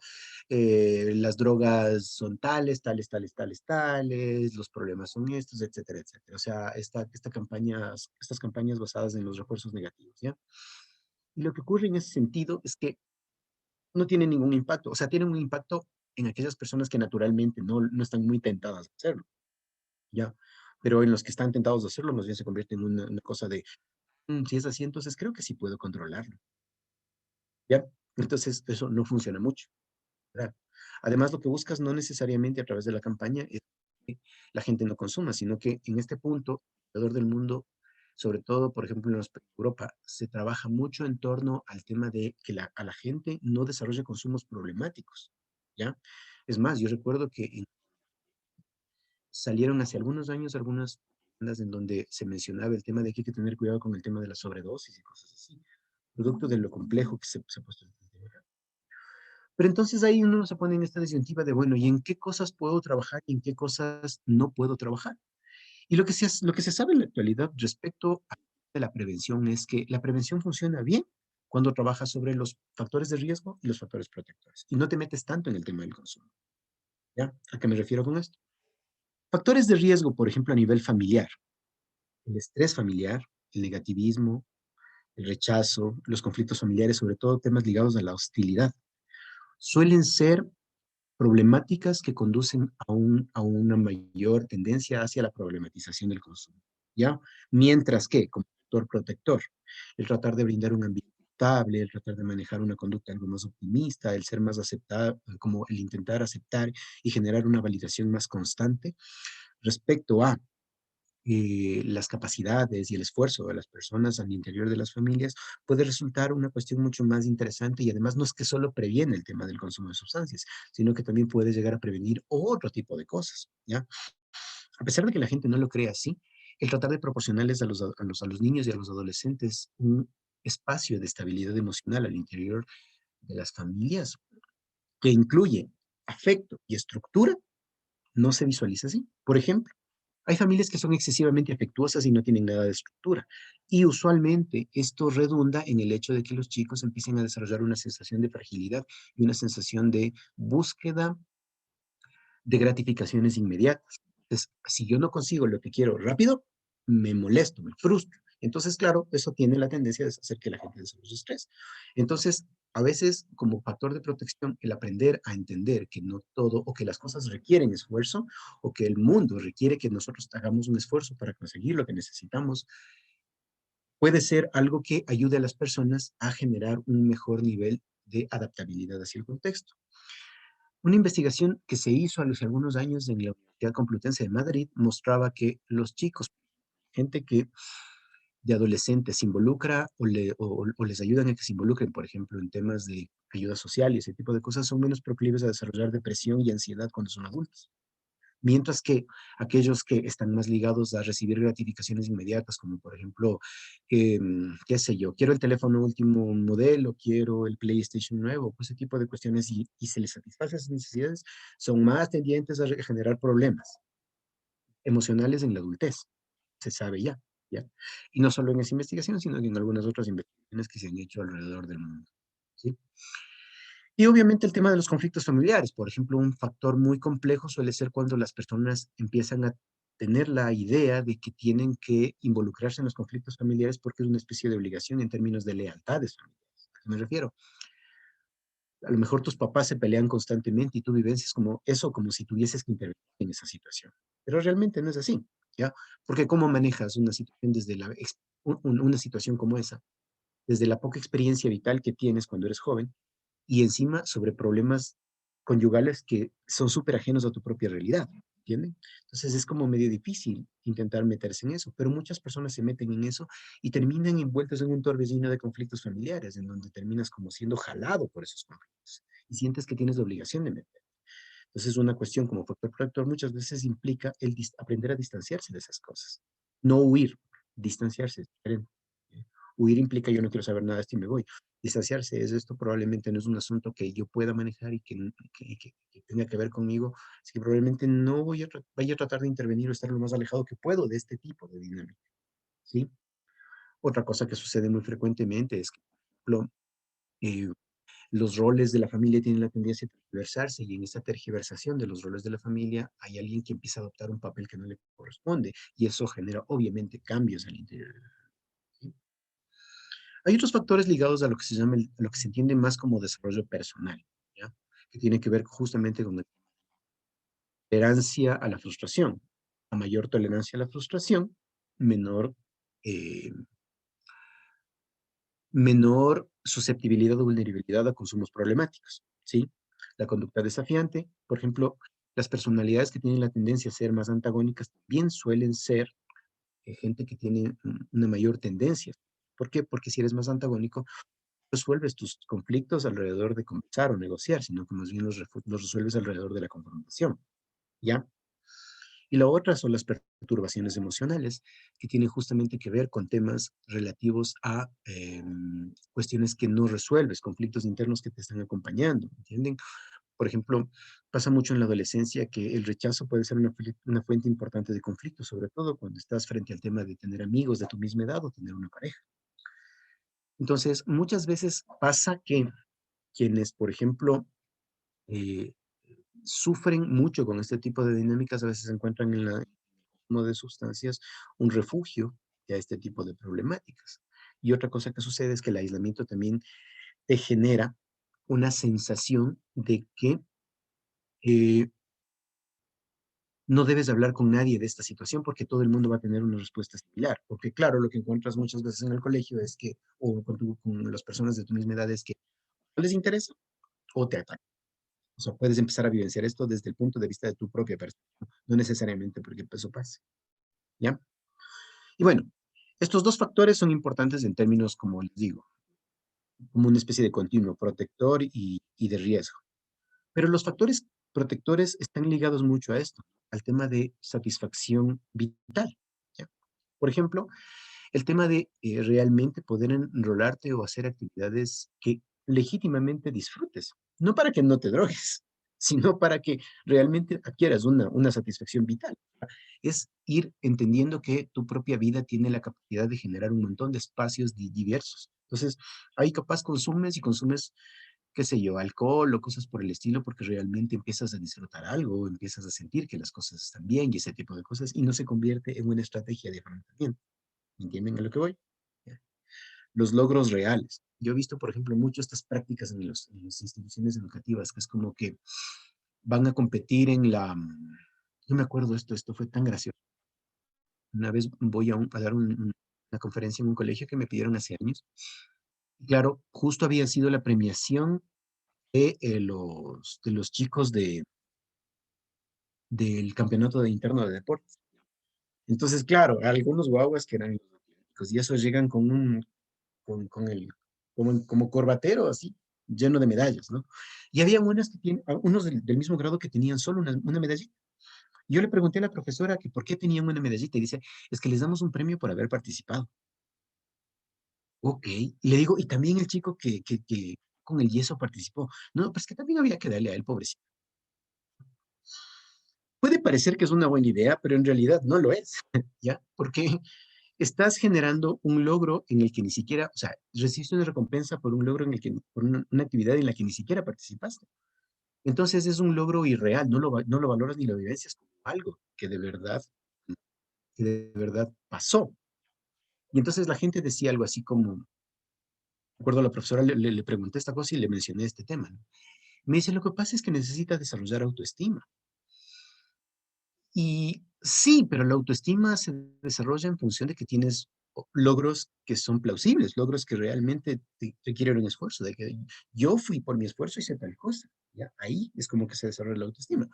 las drogas son tales, tales, tales, tales, tales, los problemas son estos, etcétera, etcétera. O sea, estas campañas basadas en los refuerzos negativos, ¿ya? Y lo que ocurre en ese sentido es que no tienen ningún impacto, o sea, tienen un impacto en aquellas personas que naturalmente no están muy tentadas a hacerlo, ¿ya? Pero en los que están tentados de hacerlo, más bien se convierte en una cosa de, si es así, entonces creo que sí puedo controlarlo, ¿ya? Entonces, eso no funciona mucho, ¿verdad? Además, lo que buscas no necesariamente a través de la campaña es que la gente no consuma, sino que en este punto, alrededor del mundo, sobre todo, por ejemplo, en Europa, se trabaja mucho en torno al tema de que a la gente no desarrolle consumos problemáticos, ¿ya? Es más, yo recuerdo que salieron hace algunos años algunas bandas en donde se mencionaba el tema de que hay que tener cuidado con el tema de la sobredosis y cosas así, producto de lo complejo que se ha puesto el tema. Pero entonces ahí uno se pone en esta disyuntiva de, bueno, ¿y en qué cosas puedo trabajar y en qué cosas no puedo trabajar? Y lo que se sabe en la actualidad respecto a la prevención es que la prevención funciona bien cuando trabajas sobre los factores de riesgo y los factores protectores. Y no te metes tanto en el tema del consumo. ¿Ya? ¿A qué me refiero con esto? Factores de riesgo, por ejemplo, a nivel familiar. El estrés familiar, el negativismo, el rechazo, los conflictos familiares, sobre todo temas ligados a la hostilidad, suelen ser problemáticas que conducen a una mayor tendencia hacia la problematización del consumo, ¿ya? Mientras que, como factor protector, el tratar de brindar un ambiente estable, el tratar de manejar una conducta algo más optimista, el ser más aceptado, como el intentar aceptar y generar una validación más constante respecto a las capacidades y el esfuerzo de las personas al interior de las familias, puede resultar una cuestión mucho más interesante y además no es que solo previene el tema del consumo de sustancias, sino que también puede llegar a prevenir otro tipo de cosas, ¿ya? A pesar de que la gente no lo crea así, el tratar de proporcionarles a los niños y a los adolescentes un espacio de estabilidad emocional al interior de las familias que incluye afecto y estructura, no se visualiza así. Por ejemplo, hay familias que son excesivamente afectuosas y no tienen nada de estructura. Y usualmente esto redunda en el hecho de que los chicos empiecen a desarrollar una sensación de fragilidad y una sensación de búsqueda de gratificaciones inmediatas. Entonces, si yo no consigo lo que quiero rápido, me molesto, me frustro. Entonces, claro, eso tiene la tendencia de hacer que la gente desarrolle estrés. Entonces, a veces, como factor de protección, el aprender a entender que no todo o que las cosas requieren esfuerzo o que el mundo requiere que nosotros hagamos un esfuerzo para conseguir lo que necesitamos, puede ser algo que ayude a las personas a generar un mejor nivel de adaptabilidad hacia el contexto. Una investigación que se hizo hace algunos años en la Universidad Complutense de Madrid mostraba que los chicos, gente que de adolescentes se involucra o les ayudan a que se involucren, por ejemplo, en temas de ayuda social y ese tipo de cosas, son menos proclives a desarrollar depresión y ansiedad cuando son adultos. Mientras que aquellos que están más ligados a recibir gratificaciones inmediatas, como por ejemplo, qué sé yo, quiero el teléfono último modelo, quiero el PlayStation nuevo, pues ese tipo de cuestiones y se les satisface esas necesidades, son más tendientes a generar problemas emocionales en la adultez, se sabe ya, ¿ya? Y no solo en esa investigación, sino en algunas otras investigaciones que se han hecho alrededor del mundo, ¿sí? Y obviamente el tema de los conflictos familiares, por ejemplo, un factor muy complejo suele ser cuando las personas empiezan a tener la idea de que tienen que involucrarse en los conflictos familiares porque es una especie de obligación en términos de lealtades familiares. ¿A qué me refiero? A lo mejor tus papás se pelean constantemente y tú vivencias como eso, como si tuvieses que intervenir en esa situación. Pero realmente no es así, ¿ya? Porque ¿cómo manejas una situación desde una situación como esa? Desde la poca experiencia vital que tienes cuando eres joven y encima sobre problemas conyugales que son súper ajenos a tu propia realidad, ¿entienden? Entonces es como medio difícil intentar meterse en eso, pero muchas personas se meten en eso y terminan envueltos en un torbellino de conflictos familiares, en donde terminas como siendo jalado por esos conflictos y sientes que tienes la obligación de meter. Entonces una cuestión como factor protector muchas veces implica el aprender a distanciarse de esas cosas, no huir, distanciarse es diferente. Huir implica yo no quiero saber nada de esto y me voy. Distanciarse es esto probablemente no es un asunto que yo pueda manejar y que tenga que ver conmigo, así que probablemente no vaya a tratar de intervenir o estar lo más alejado que puedo de este tipo de dinámica, ¿sí? Otra cosa que sucede muy frecuentemente es que, por ejemplo, eh, los roles de la familia tienen la tendencia a tergiversarse y en esa tergiversación de los roles de la familia hay alguien que empieza a adoptar un papel que no le corresponde y eso genera obviamente cambios al interior de la familia, ¿sí? Hay otros factores ligados a lo que se llama, a lo que se entiende más como desarrollo personal, ¿ya? Que tiene que ver justamente con la tolerancia a la frustración. A mayor tolerancia a la frustración, menor, eh, menor susceptibilidad o vulnerabilidad a consumos problemáticos, ¿sí? La conducta desafiante, por ejemplo, las personalidades que tienen la tendencia a ser más antagónicas también suelen ser gente que tiene una mayor tendencia. ¿Por qué? Porque si eres más antagónico, resuelves tus conflictos alrededor de conversar o negociar, sino que más bien los resuelves alrededor de la confrontación, ¿ya? Y la otra son las perturbaciones emocionales, que tienen justamente que ver con temas relativos a cuestiones que no resuelves, conflictos internos que te están acompañando, ¿entienden? Por ejemplo, pasa mucho en la adolescencia que el rechazo puede ser una fuente importante de conflicto, sobre todo cuando estás frente al tema de tener amigos de tu misma edad o tener una pareja. Entonces, muchas veces pasa que quienes, por ejemplo, eh, sufren mucho con este tipo de dinámicas, a veces encuentran en la consumo de sustancias un refugio a este tipo de problemáticas. Y otra cosa que sucede es que el aislamiento también te genera una sensación de que eh, no debes hablar con nadie de esta situación porque todo el mundo va a tener una respuesta similar. Porque claro, lo que encuentras muchas veces en el colegio es que, o con las personas de tu misma edad, es que no les interesa o te atacan. O sea, puedes empezar a vivenciar esto desde el punto de vista de tu propia percepción, no necesariamente porque eso pase, ¿ya? Y bueno, estos dos factores son importantes en términos, como les digo, como una especie de continuo, protector y de riesgo. Pero los factores protectores están ligados mucho a esto, al tema de satisfacción vital, ¿ya? Por ejemplo, el tema de realmente poder enrolarte o hacer actividades que legítimamente disfrutes, no para que no te drogues, sino para que realmente adquieras una satisfacción vital. Es ir entendiendo que tu propia vida tiene la capacidad de generar un montón de espacios diversos. Entonces, ahí capaz consumes y consumes, qué sé yo, alcohol o cosas por el estilo, porque realmente empiezas a disfrutar algo, empiezas a sentir que las cosas están bien y ese tipo de cosas, y no se convierte en una estrategia de afrontamiento. ¿Entienden a lo que voy? Ya. Los logros reales. Yo he visto, por ejemplo, mucho estas prácticas en las instituciones educativas, que es como que van a competir en la... Yo me acuerdo esto fue tan gracioso. Una vez voy a dar una conferencia en un colegio que me pidieron hace años. Y claro, justo había sido la premiación de los chicos del campeonato de interno de deportes. Entonces, claro, algunos guaguas que eran los atléticos y esos llegan con el, como corbatero así, lleno de medallas, ¿no? Y había unas que tienen, unos del mismo grado que tenían solo una medallita. Yo le pregunté a la profesora que por qué tenían una medallita y dice, es que les damos un premio por haber participado. Ok, y le digo, y también el chico que con el yeso participó. No, pues que también había que darle a él, pobrecito. Puede parecer que es una buena idea, pero en realidad no lo es, ¿ya? Porque estás generando un logro en el que ni siquiera, o sea, recibiste una recompensa por un logro en el que, por una actividad en la que ni siquiera participaste. Entonces es un logro irreal, no lo valoras ni lo vivencias como algo que de verdad pasó. Y entonces la gente decía algo así como, recuerdo a la profesora le pregunté esta cosa y le mencioné este tema, ¿no? Me dice, lo que pasa es que necesitas desarrollar autoestima. Y sí, pero la autoestima se desarrolla en función de que tienes logros que son plausibles, logros que realmente te requieren un esfuerzo, de que yo fui por mi esfuerzo y hice tal cosa. ¿Ya? Ahí es como que se desarrolla la autoestima.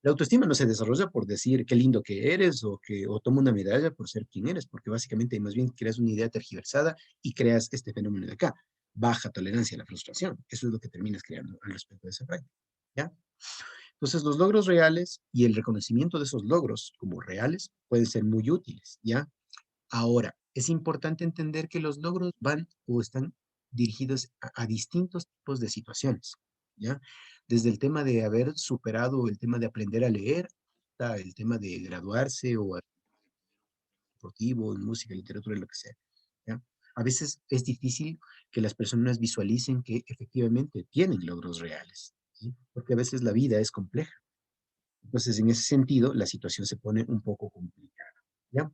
La autoestima no se desarrolla por decir qué lindo que eres o toma una medalla por ser quien eres, porque básicamente más bien creas una idea tergiversada y creas este fenómeno de acá, baja tolerancia a la frustración. Eso es lo que terminas creando al respecto de esa práctica. ¿Ya? Entonces, los logros reales y el reconocimiento de esos logros como reales pueden ser muy útiles, ¿ya? Ahora, es importante entender que los logros van o están dirigidos a distintos tipos de situaciones, ¿ya? Desde el tema de haber superado el tema de aprender a leer, hasta el tema de graduarse o deportivo, en música, literatura, lo que sea, ¿ya? A veces es difícil que las personas visualicen que efectivamente tienen logros reales, ¿sí? Porque a veces la vida es compleja. Entonces, en ese sentido, la situación se pone un poco complicada, ¿ya?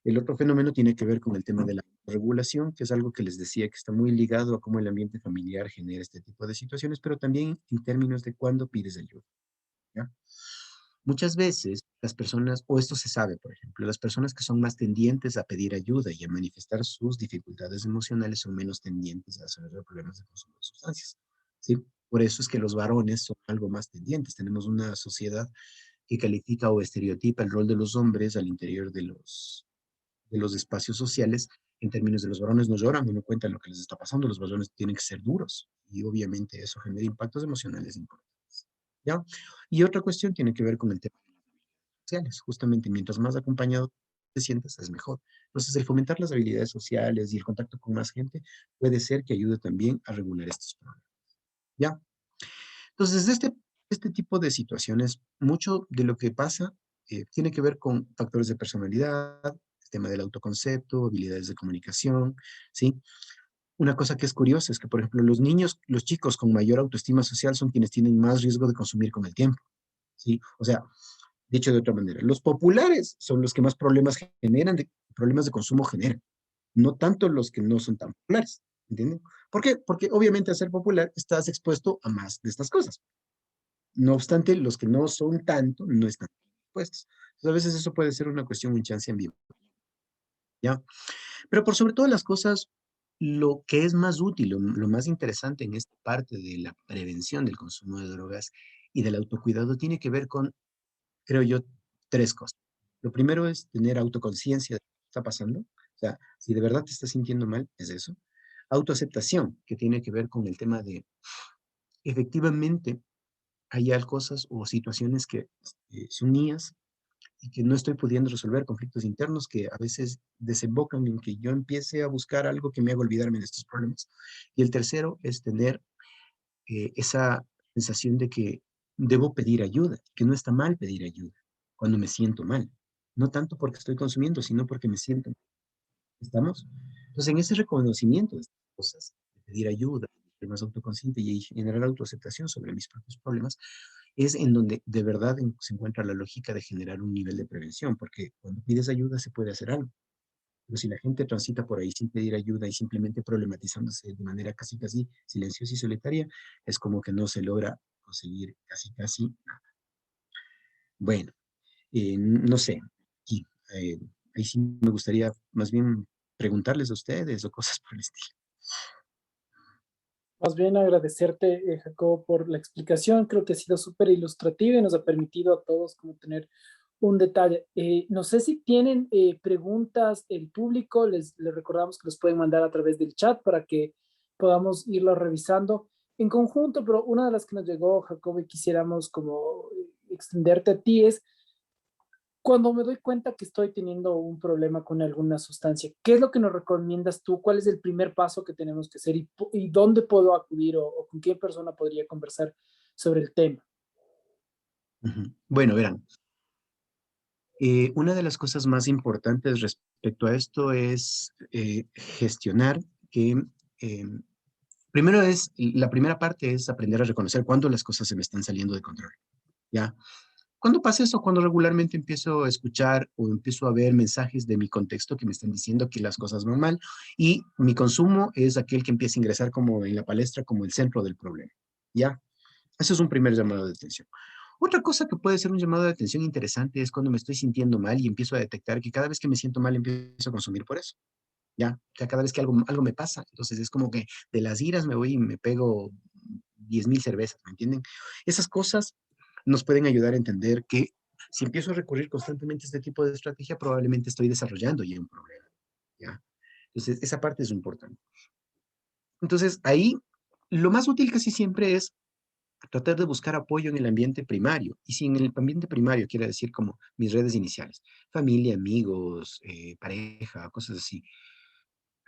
El otro fenómeno tiene que ver con el tema de la regulación, que es algo que les decía que está muy ligado a cómo el ambiente familiar genera este tipo de situaciones, pero también en términos de cuándo pides ayuda, ¿ya? Muchas veces las personas, o esto se sabe, por ejemplo, las personas que son más tendientes a pedir ayuda y a manifestar sus dificultades emocionales son menos tendientes a desarrollar problemas de consumo de sustancias, ¿sí? Por eso es que los varones son algo más tendientes. Tenemos una sociedad que califica o estereotipa el rol de los hombres al interior de los espacios sociales. En términos de los varones no lloran, no cuentan lo que les está pasando, los varones tienen que ser duros y obviamente eso genera impactos emocionales importantes. ¿Ya? Y otra cuestión tiene que ver con el tema sociales. Justamente mientras más acompañado te sientas, es mejor. Entonces, el fomentar las habilidades sociales y el contacto con más gente puede ser que ayude también a regular estos problemas. ¿Ya? Entonces, este tipo de situaciones, mucho de lo que pasa tiene que ver con factores de personalidad, el tema del autoconcepto, habilidades de comunicación, ¿sí? Una cosa que es curiosa es que, por ejemplo, los niños, los chicos con mayor autoestima social son quienes tienen más riesgo de consumir con el tiempo, ¿sí? O sea, dicho de otra manera, los populares son los que más problemas generan, problemas de consumo generan, no tanto los que no son tan populares, ¿entienden? ¿Por qué? Porque obviamente al ser popular estás expuesto a más de estas cosas. No obstante, los que no son tanto no están expuestos. Entonces, a veces eso puede ser una cuestión, un chance en vivo, ¿ya? Pero por sobre todas las cosas, lo que es más útil, lo más interesante en esta parte de la prevención del consumo de drogas y del autocuidado tiene que ver con, creo yo, tres cosas. Lo primero es tener autoconciencia de lo que está pasando. O sea, si de verdad te estás sintiendo mal, es eso. Autoaceptación, que tiene que ver con el tema de, efectivamente, hay cosas o situaciones que son mías y que no estoy pudiendo resolver, conflictos internos que a veces desembocan en que yo empiece a buscar algo que me haga olvidarme de estos problemas. Y el tercero es tener esa sensación de que debo pedir ayuda, que no está mal pedir ayuda cuando me siento mal. No tanto porque estoy consumiendo, sino porque me siento mal. ¿Estamos? Entonces, en ese reconocimiento de estas cosas, de pedir ayuda, de ser más autoconsciente y generar autoaceptación sobre mis propios problemas, es en donde de verdad se encuentra la lógica de generar un nivel de prevención, porque cuando pides ayuda se puede hacer algo. Pero si la gente transita por ahí sin pedir ayuda y simplemente problematizándose de manera casi casi silenciosa y solitaria, es como que no se logra conseguir casi casi nada. Bueno, no sé, y, eh, ahí sí me gustaría más bien preguntarles a ustedes o cosas por el estilo. Más bien agradecerte, Jacobo, por la explicación. Creo que ha sido súper ilustrativa y nos ha permitido a todos como tener un detalle. No sé si tienen preguntas el público, les recordamos que los pueden mandar a través del chat para que podamos irlo revisando en conjunto, pero una de las que nos llegó, Jacobo, y quisiéramos como extenderte a ti es, cuando me doy cuenta que estoy teniendo un problema con alguna sustancia, ¿qué es lo que nos recomiendas tú? ¿Cuál es el primer paso que tenemos que hacer y dónde puedo acudir o con qué persona podría conversar sobre el tema? Ujú. Bueno, verán, una de las cosas más importantes respecto a esto es gestionar que primero es, la primera parte es aprender a reconocer cuándo las cosas se me están saliendo de control, ¿ya? ¿Cuándo pasa eso? Cuando regularmente empiezo a escuchar o empiezo a ver mensajes de mi contexto que me están diciendo que las cosas van mal y mi consumo es aquel que empieza a ingresar como en la palestra, como el centro del problema, ¿ya? Eso es un primer llamado de atención. Otra cosa que puede ser un llamado de atención interesante es cuando me estoy sintiendo mal y empiezo a detectar que cada vez que me siento mal empiezo a consumir por eso. ¿Ya? O sea, cada vez que algo me pasa, entonces es como que de las iras me voy y me pego 10.000 cervezas, ¿me entienden? Esas cosas nos pueden ayudar a entender que si empiezo a recurrir constantemente a este tipo de estrategia, probablemente estoy desarrollando ya un problema, ¿ya? Entonces, esa parte es importante. Entonces, ahí lo más útil casi siempre es tratar de buscar apoyo en el ambiente primario. Y si en el ambiente primario quiere decir como mis redes iniciales, familia, amigos, pareja, cosas así,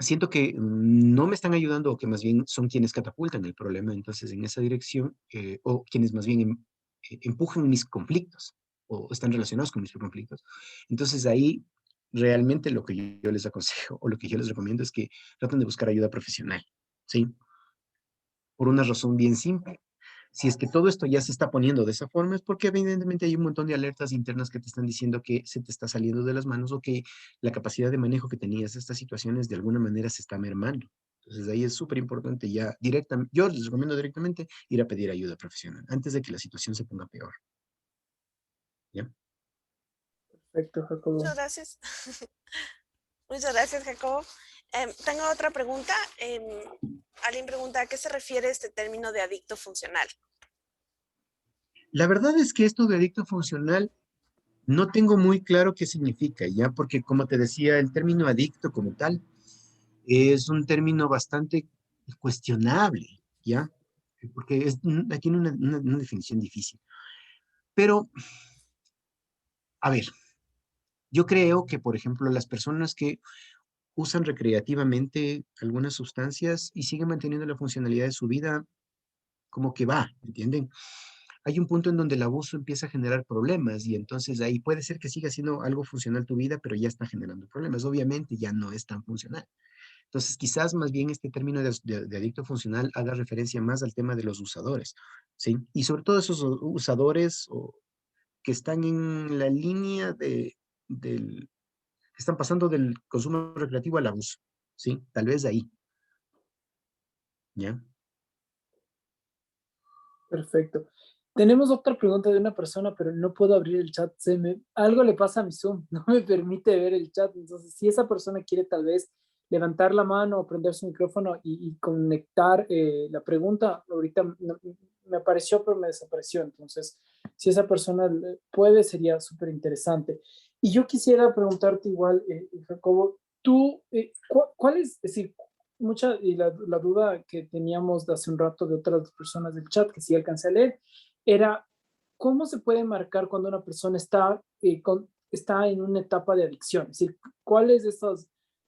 siento que no me están ayudando o que más bien son quienes catapultan el problema, entonces en esa dirección, o quienes más bien empujan mis conflictos o están relacionados con mis conflictos. Entonces ahí realmente lo que yo les aconsejo o lo que yo les recomiendo es que traten de buscar ayuda profesional, ¿sí? Por una razón bien simple. Si es que todo esto ya se está poniendo de esa forma, es porque evidentemente hay un montón de alertas internas que te están diciendo que se te está saliendo de las manos o que la capacidad de manejo que tenías de estas situaciones de alguna manera se está mermando. Entonces ahí es súper importante ya directamente, yo les recomiendo directamente ir a pedir ayuda profesional antes de que la situación se ponga peor. ¿Ya? Perfecto, Muchas Jacobo. gracias. Muchas gracias, Jacobo. Tengo otra pregunta. Alguien pregunta, ¿a qué se refiere este término de adicto funcional? La verdad es que esto de adicto funcional no tengo muy claro qué significa, ¿ya? Porque como te decía, el término adicto como tal es un término bastante cuestionable, ¿ya? Porque tiene una definición difícil. Pero, a ver, yo creo que, por ejemplo, las personas que usan recreativamente algunas sustancias y siguen manteniendo la funcionalidad de su vida, como que va, ¿entienden? Hay un punto en donde el abuso empieza a generar problemas y entonces ahí puede ser que siga siendo algo funcional tu vida, pero ya está generando problemas. Obviamente ya no es tan funcional. Entonces quizás más bien este término de adicto funcional haga referencia más al tema de los usadores, ¿sí? Y sobre todo esos usadores que están en la línea que están pasando del consumo recreativo al abuso, ¿sí? Tal vez ahí, ¿ya? Perfecto. Tenemos otra pregunta de una persona, pero no puedo abrir el chat. Algo le pasa a mi Zoom, no me permite ver el chat. Entonces, si esa persona quiere tal vez levantar la mano o prender su micrófono y conectar la pregunta, ahorita me apareció, pero me desapareció. Entonces, si esa persona puede, sería súper interesante. Y yo quisiera preguntarte igual, Jacobo, tú, ¿cuál es decir, mucha, y la duda que teníamos de hace un rato de otras personas del chat, que sí alcancé a leer, era cómo se puede marcar cuando una persona está, está en una etapa de adicción. Es decir, cuál es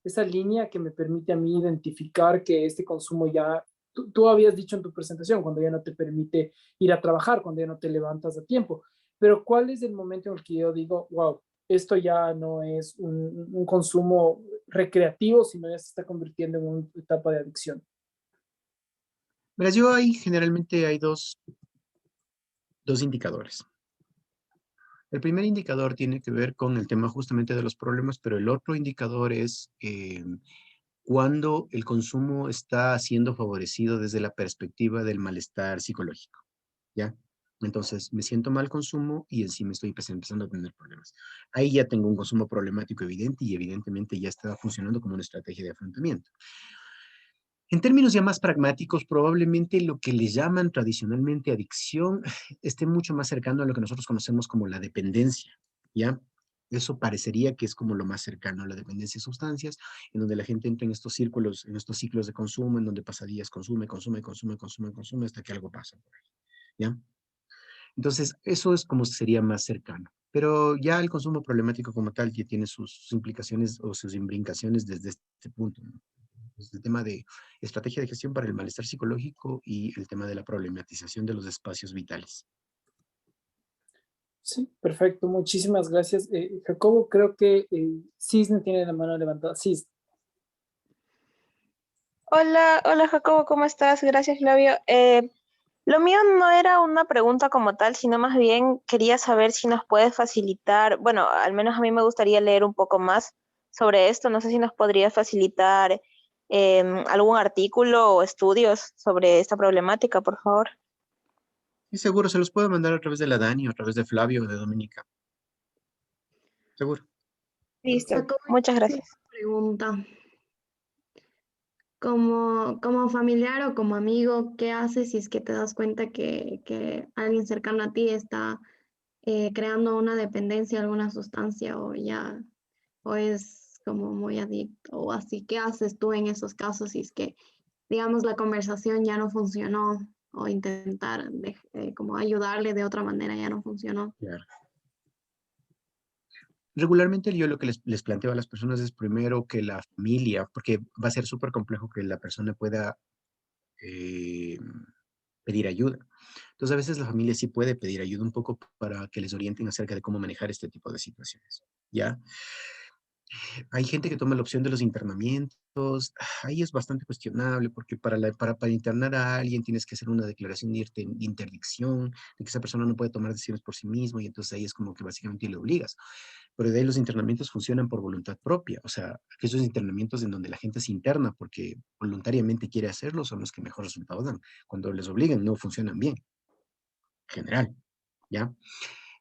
esa línea que me permite a mí identificar que este consumo ya, tú habías dicho en tu presentación, cuando ya no te permite ir a trabajar, cuando ya no te levantas a tiempo, pero cuál es el momento en el que yo digo, wow, esto ya no es un consumo recreativo, sino ya se está convirtiendo en una etapa de adicción. Verás, yo ahí generalmente hay dos indicadores. El primer indicador tiene que ver con el tema justamente de los problemas, pero el otro indicador es cuando el consumo está siendo favorecido desde la perspectiva del malestar psicológico, ¿ya? Entonces, me siento mal consumo y encima estoy empezando a tener problemas. Ahí ya tengo un consumo problemático evidente y evidentemente ya está funcionando como una estrategia de afrontamiento. En términos ya más pragmáticos, probablemente lo que le llaman tradicionalmente adicción esté mucho más cercano a lo que nosotros conocemos como la dependencia, ¿ya? Eso parecería que es como lo más cercano a la dependencia de sustancias, en donde la gente entra en estos círculos, en estos ciclos de consumo, en donde pasa días, consume, consume, consume, consume, consume, hasta que algo pasa por ahí, ¿ya? Entonces, eso es como sería más cercano. Pero ya el consumo problemático como tal ya tiene sus implicaciones o sus imbricaciones desde este punto, ¿no? Es el tema de estrategia de gestión para el malestar psicológico y el tema de la problematización de los espacios vitales. Sí, perfecto. Muchísimas gracias. Jacobo, creo que Cisne tiene la mano levantada. Cisne. Hola, hola Jacobo, ¿cómo estás? Gracias, Flavio. Lo mío no era una pregunta como tal, sino más bien quería saber si nos puedes facilitar, bueno, al menos a mí me gustaría leer un poco más sobre esto. No sé si nos podrías facilitar algún artículo o estudios sobre esta problemática, por favor. Y seguro se los puedo mandar a través de la Dani o a través de Flavio o de Dominica. Seguro. Listo, Jacobo, muchas una gracias. pregunta. Como familiar o como amigo, ¿qué haces si es que te das cuenta que alguien cercano a ti está creando una dependencia a alguna sustancia o es como muy adicto o así? ¿Qué haces tú en esos casos si es que, digamos, la conversación ya no funcionó o intentar como ayudarle de otra manera ya no funcionó? Claro. Regularmente yo lo que les planteo a las personas es primero que la familia, porque va a ser súper complejo que la persona pueda eh, pedir ayuda. Entonces a veces la familia sí puede pedir ayuda un poco para que les orienten acerca de cómo manejar este tipo de situaciones, ¿ya? Hay gente que toma la opción de los internamientos. Ahí es bastante cuestionable porque para internar a alguien tienes que hacer una declaración de interdicción, de que esa persona no puede tomar decisiones por sí mismo y entonces ahí es como que básicamente le obligas. Pero de ahí los internamientos funcionan por voluntad propia. O sea, aquellos internamientos en donde la gente se interna porque voluntariamente quiere hacerlo son los que mejor resultados dan. Cuando les obligan no funcionan bien, en general, ¿ya?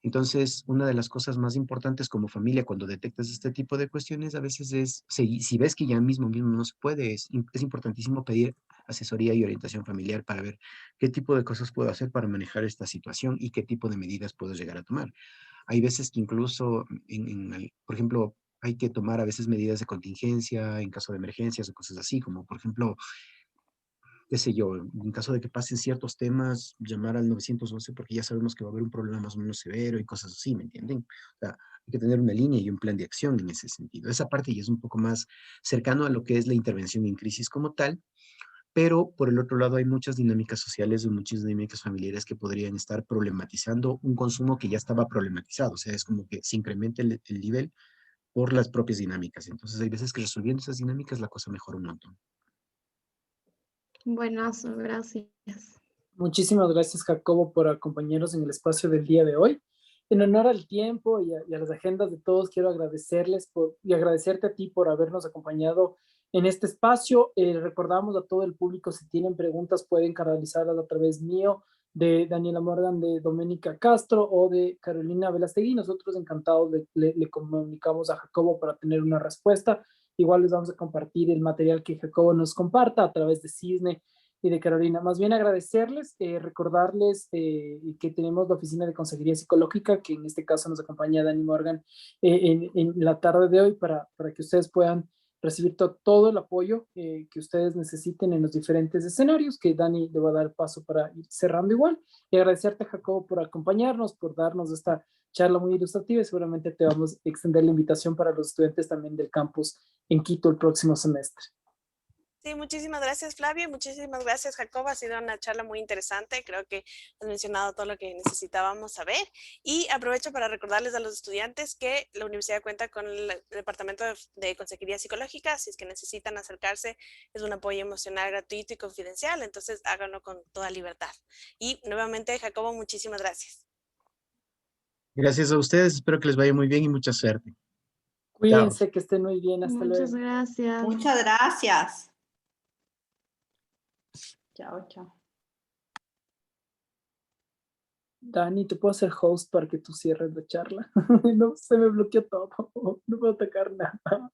Entonces, una de las cosas más importantes como familia cuando detectas este tipo de cuestiones a veces es, si ves que ya mismo no se puede, es importantísimo pedir asesoría y orientación familiar para ver qué tipo de cosas puedo hacer para manejar esta situación y qué tipo de medidas puedo llegar a tomar. Hay veces que incluso, por ejemplo, hay que tomar a veces medidas de contingencia en caso de emergencias o cosas así, como por ejemplo, qué sé yo, en caso de que pasen ciertos temas, llamar al 911 porque ya sabemos que va a haber un problema más o menos severo y cosas así, ¿me entienden? O sea, hay que tener una línea y un plan de acción en ese sentido. Esa parte ya es un poco más cercano a lo que es la intervención en crisis como tal, pero por el otro lado hay muchas dinámicas sociales y muchas dinámicas familiares que podrían estar problematizando un consumo que ya estaba problematizado, o sea, es como que se incrementa el nivel por las propias dinámicas. Entonces hay veces que resolviendo esas dinámicas la cosa mejora un montón. Buenazo, gracias. Muchísimas gracias, Jacobo, por acompañarnos en el espacio del día de hoy. En honor al tiempo y a las agendas de todos, quiero agradecerles y agradecerte a ti por habernos acompañado en este espacio. Recordamos a todo el público, si tienen preguntas, pueden canalizarlas a través mío, de Daniela Morgan, de Doménica Castro o de Carolina Velastegui. Nosotros encantados le comunicamos a Jacobo para tener una respuesta. Igual les vamos a compartir el material que Jacobo nos comparta a través de Cisne y de Carolina. Más bien agradecerles, recordarles que tenemos la Oficina de Consejería Psicológica, que en este caso nos acompaña Dani Morgan en la tarde de hoy para que ustedes puedan recibir todo el apoyo que ustedes necesiten en los diferentes escenarios, que Dani le va a dar paso para ir cerrando igual. Y agradecerte, Jacobo, por acompañarnos, por darnos esta charla muy ilustrativa y seguramente te vamos a extender la invitación para los estudiantes también del campus en Quito el próximo semestre. Sí, muchísimas gracias, Flavio, y muchísimas gracias, Jacobo. Ha sido una charla muy interesante. Creo que has mencionado todo lo que necesitábamos saber. Y aprovecho para recordarles a los estudiantes que la universidad cuenta con el Departamento de Consejería Psicológica. Si es que necesitan acercarse, es un apoyo emocional gratuito y confidencial. Entonces, háganlo con toda libertad. Y nuevamente, Jacobo, muchísimas gracias. Gracias a ustedes, espero que les vaya muy bien y mucha suerte. Chao. Cuídense, que estén muy bien. Hasta Muchas luego. gracias. Muchas gracias. Chao, chao. Dani, ¿te puedo hacer host para que tú cierres la charla? No, se me bloqueó todo. No puedo tocar nada.